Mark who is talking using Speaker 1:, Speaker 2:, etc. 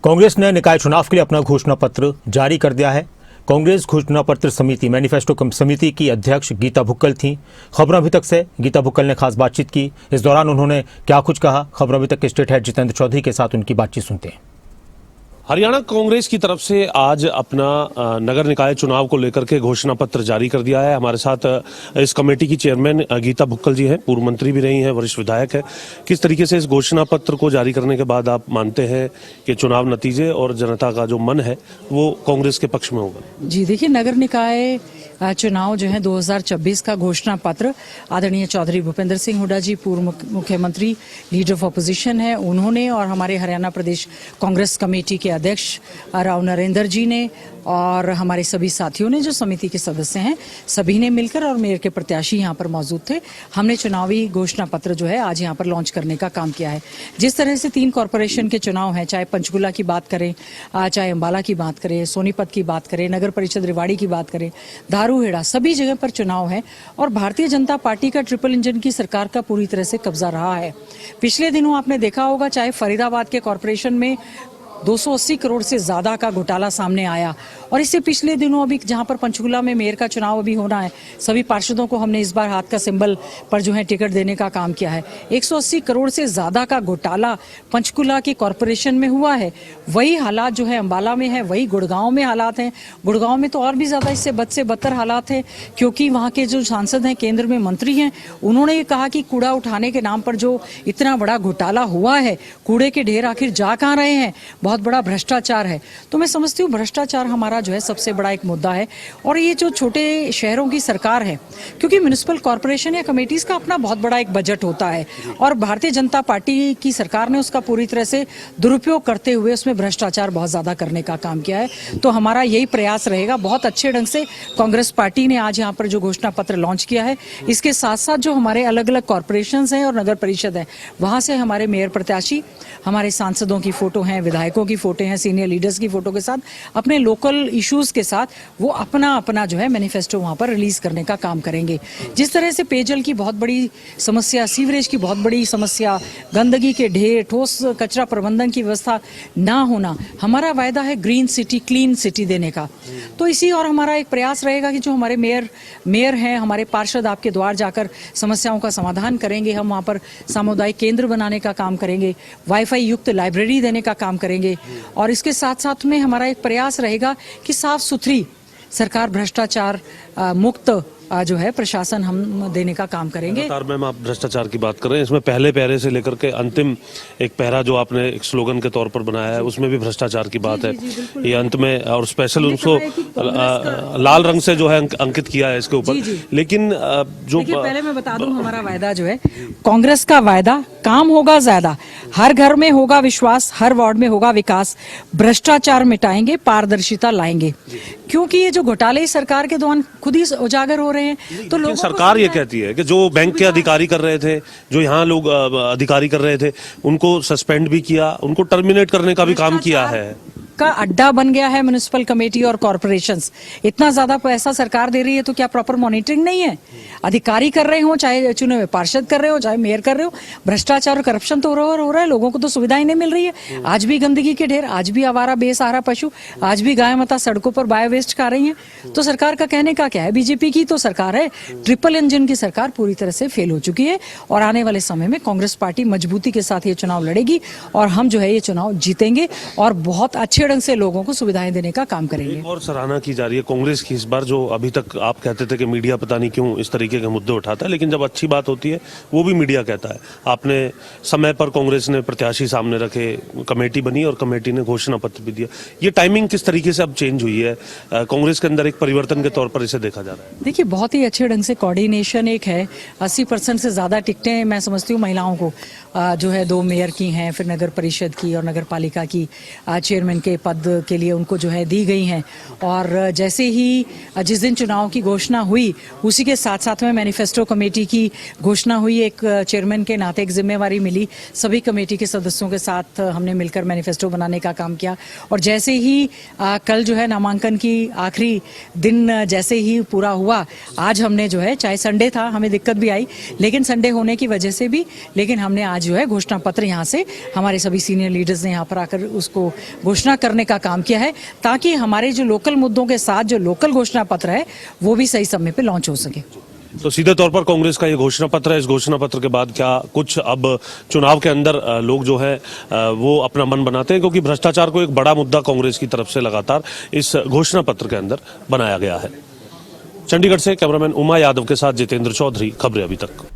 Speaker 1: कांग्रेस ने निकाय चुनाव के लिए अपना घोषणा पत्र जारी कर दिया है। कांग्रेस घोषणा पत्र समिति मैनिफेस्टो समिति की अध्यक्ष गीता भुक्कल थी। खबर अभी तक से गीता भुक्कल ने खास बातचीत की। इस दौरान उन्होंने क्या कुछ कहा, खबर अभी तक के स्टेट हेड जितेंद्र चौधरी के साथ उनकी बातचीत सुनते हैं।
Speaker 2: हरियाणा कांग्रेस की तरफ से आज अपना नगर निकाय चुनाव को लेकर के घोषणा पत्र जारी कर दिया है। हमारे साथ इस कमेटी की चेयरमैन गीता भुक्कल जी हैं, पूर्व मंत्री भी रही हैं, वरिष्ठ विधायक है। किस तरीके से इस घोषणा पत्र को जारी करने के बाद आप मानते हैं कि चुनाव नतीजे और जनता का जो मन है वो कांग्रेस के पक्ष में होगा?
Speaker 3: जी देखिए, नगर निकाय चुनाव जो है 2026 का घोषणा पत्र आदरणीय चौधरी भूपेंद्र सिंह हुड्डा जी, पूर्व मुख्यमंत्री, लीडर ऑफ अपोजिशन है, उन्होंने और हमारे हरियाणा प्रदेश कांग्रेस कमेटी के अध्यक्ष राव नरेंद्र जी ने और हमारे सभी साथियों ने, जो समिति के सदस्य हैं, सभी ने मिलकर, और मेयर के प्रत्याशी यहाँ पर मौजूद थे, हमने चुनावी घोषणा पत्र जो है आज यहाँ पर लॉन्च करने का काम किया है। जिस तरह से 3 कॉरपोरेशन के चुनाव हैं, चाहे पंचकुला की बात करें, चाहे अंबाला की बात करें, सोनीपत की बात करें, नगर परिषद रेवाड़ी की बात करें, दारूहेड़ा, सभी जगह पर चुनाव है और भारतीय जनता पार्टी का ट्रिपल इंजन की सरकार का पूरी तरह से कब्जा रहा है। पिछले दिनों आपने देखा होगा, चाहे फरीदाबाद के कॉरपोरेशन में 280 करोड़ से ज्यादा का घोटाला सामने आया, और इससे पिछले दिनों अभी जहां पर पंचकुला में मेयर का चुनाव अभी होना है, सभी पार्षदों को हमने इस बार हाथ का सिंबल पर जो है टिकट देने का काम किया है। 180 करोड़ से ज्यादा का घोटाला पंचकुला की कॉरपोरेशन में हुआ है। वही हालात जो है अंबाला में है, वही गुड़गांव में हालात हैं। गुड़गांव में तो और भी ज्यादा इससे बद से बदतर हालात है, क्योंकि वहां के जो सांसद हैं, केंद्र में मंत्री हैं, उन्होंने ये कहा कि कूड़ा उठाने के नाम पर जो इतना बड़ा घोटाला हुआ है, कूड़े के ढेर आखिर जा कहाँ रहे हैं, बहुत बड़ा भ्रष्टाचार है। तो मैं समझती हूँ भ्रष्टाचार हमारा जो है सबसे बड़ा एक मुद्दा है। और ये जो छोटे शहरों की सरकार है, क्योंकि म्युनिसिपल कॉर्पोरेशन या कमेटीज का अपना बहुत बड़ा एक बजट होता है, और भारतीय जनता पार्टी की सरकार ने उसका पूरी तरह से दुरुपयोग करते हुए उसमें भ्रष्टाचार बहुत ज्यादा करने का काम किया है। तो हमारा यही प्रयास रहेगा। बहुत अच्छे ढंग से कांग्रेस पार्टी ने आज यहाँ पर जो घोषणा पत्र लॉन्च किया है, इसके साथ साथ जो हमारे अलग अलग कॉर्पोरेशन हैं और नगर परिषद है, वहां से हमारे मेयर प्रत्याशी, हमारे सांसदों की फोटो हैं, विधायकों की फोटो हैं, सीनियर लीडर्स की फोटो के साथ, अपने लोकल इश्यूज के साथ वो अपना अपना जो है मैनिफेस्टो वहां पर रिलीज करने का काम करेंगे। जिस तरह से पेयजल की बहुत बड़ी समस्या, सीवरेज की बहुत बड़ी समस्या, गंदगी के ढेर, ठोस कचरा प्रबंधन की व्यवस्था ना होना, हमारा वायदा है ग्रीन सिटी, क्लीन सिटी देने का। तो इसी और हमारा एक प्रयास रहेगा कि जो हमारे मेयर हैं, हमारे पार्षद आपके द्वार जाकर समस्याओं का समाधान करेंगे। हम वहाँ पर सामुदायिक केंद्र बनाने का काम करेंगे, वाईफाई युक्त लाइब्रेरी देने का काम करेंगे, और इसके साथ साथ में हमारा एक प्रयास रहेगा कि साफ सुथरी सरकार, भ्रष्टाचार मुक्त जो है प्रशासन हम देने का काम करेंगे।
Speaker 2: मैम, आप भ्रष्टाचार की बात कर रहे हैं, इसमें पहले पैरे से लेकर के अंतिम एक पैरा जो आपने एक स्लोगन के तौर पर बनाया है, उसमें भी भ्रष्टाचार की बात है। ये अंत में और स्पेशल उसको लाल रंग से जो है अंकित किया है इसके ऊपर। लेकिन जो
Speaker 3: पहले मैं बता दूं, हमारा वायदा जो है, कांग्रेस का वायदा, काम होगा ज्यादा, हर घर में होगा विश्वास, हर वार्ड में होगा विकास, भ्रष्टाचार मिटाएंगे, पारदर्शिता लाएंगे। क्योंकि ये जो घोटाले सरकार के दौरान खुद ही उजागर हो रहे हैं, तो लोगों
Speaker 2: सरकार ये कहती है कि जो बैंक के अधिकारी कर रहे थे, जो यहाँ लोग अधिकारी कर रहे थे, उनको सस्पेंड भी किया, उनको टर्मिनेट करने का भी काम किया है।
Speaker 3: का अड्डा बन गया है म्युनिसिपल कमेटी और कॉर्पोरेशंस। इतना ज्यादा पैसा सरकार दे रही है, तो क्या प्रॉपर मॉनिटरिंग नहीं है? अधिकारी कर रहे हो, चाहे चुने हुए पार्षद कर रहे हो, चाहे मेयर कर रहे हो, भ्रष्टाचार और करप्शन तो हो रहा है। लोगों को तो सुविधाएं नहीं मिल रही है। आज भी गंदगी के ढेर, आज भी आवारा बेसहारा पशु, आज भी गाय माता सड़कों पर बायो वेस्ट खा रही है। तो सरकार का कहने का क्या है? बीजेपी की तो सरकार है, ट्रिपल इंजन की सरकार पूरी तरह से फेल हो चुकी है, और आने वाले समय में कांग्रेस पार्टी मजबूती के साथ ये चुनाव लड़ेगी, और हम जो है ये चुनाव जीतेंगे, और बहुत अच्छे ढंग से लोगों को सुविधाएं देने का काम करेंगे।
Speaker 2: और सराहना की जा रही है कांग्रेस की इस बार, जो अभी तक आप कहते थे कि मीडिया पता नहीं क्यों इस तरीके के मुद्दे उठाता है, लेकिन जब अच्छी बात होती है वो भी मीडिया कहता है। आपने समय पर कांग्रेस ने प्रत्याशी सामने रखे, कमेटी बनी और कमेटी ने घोषणा पत्र भी दिया। ये टाइमिंग किस तरीके से अब चेंज हुई है? कांग्रेस के अंदर एक परिवर्तन के तौर पर इसे देखा जा रहा है।
Speaker 3: देखिए, बहुत ही अच्छे ढंग से कोऑर्डिनेशन एक है। 80% से ज्यादा टिकटें मैं समझती हूँ महिलाओं को जो है 2 मेयर की हैं, फिर नगर परिषद की और नगर पालिका की चेयरमैन के पद के लिए उनको जो है दी गई हैं। और जैसे ही जिस दिन चुनाव की घोषणा हुई उसी के साथ साथ में मैनिफेस्टो कमेटी की घोषणा हुई। एक चेयरमैन के नाते एक जिम्मेवारी मिली, सभी कमेटी के सदस्यों के साथ हमने मिलकर मैनिफेस्टो बनाने का काम किया। और जैसे ही कल जो है नामांकन की आखिरी दिन जैसे ही पूरा हुआ, आज हमने जो है, चाहे संडे था, हमें दिक्कत भी आई, लेकिन संडे होने की वजह से भी, लेकिन हमने आज जो है घोषणा पत्र यहाँ से हमारे सभी सीनियर लीडर्स ने यहाँ पर आकर उसको घोषणा करने का काम किया है, ताकि हमारे जो लोकल मुद्दों के साथ जो लोकल घोषणा पत्र है वो भी सही समय पे लॉन्च हो सके।
Speaker 2: तो सीधे तौर पर कांग्रेस का ये घोषणा पत्र है। इस घोषणा पत्र के बाद क्या कुछ अब चुनाव के अंदर लोग जो है वो अपना मन बनाते हैं, क्योंकि भ्रष्टाचार को एक बड़ा मुद्दा कांग्रेस की तरफ से लगातार इस घोषणा पत्र के अंदर बनाया गया है। चंडीगढ़ से कैमरामैन उमा यादव के साथ जितेंद्र चौधरी, खबरें अभी तक।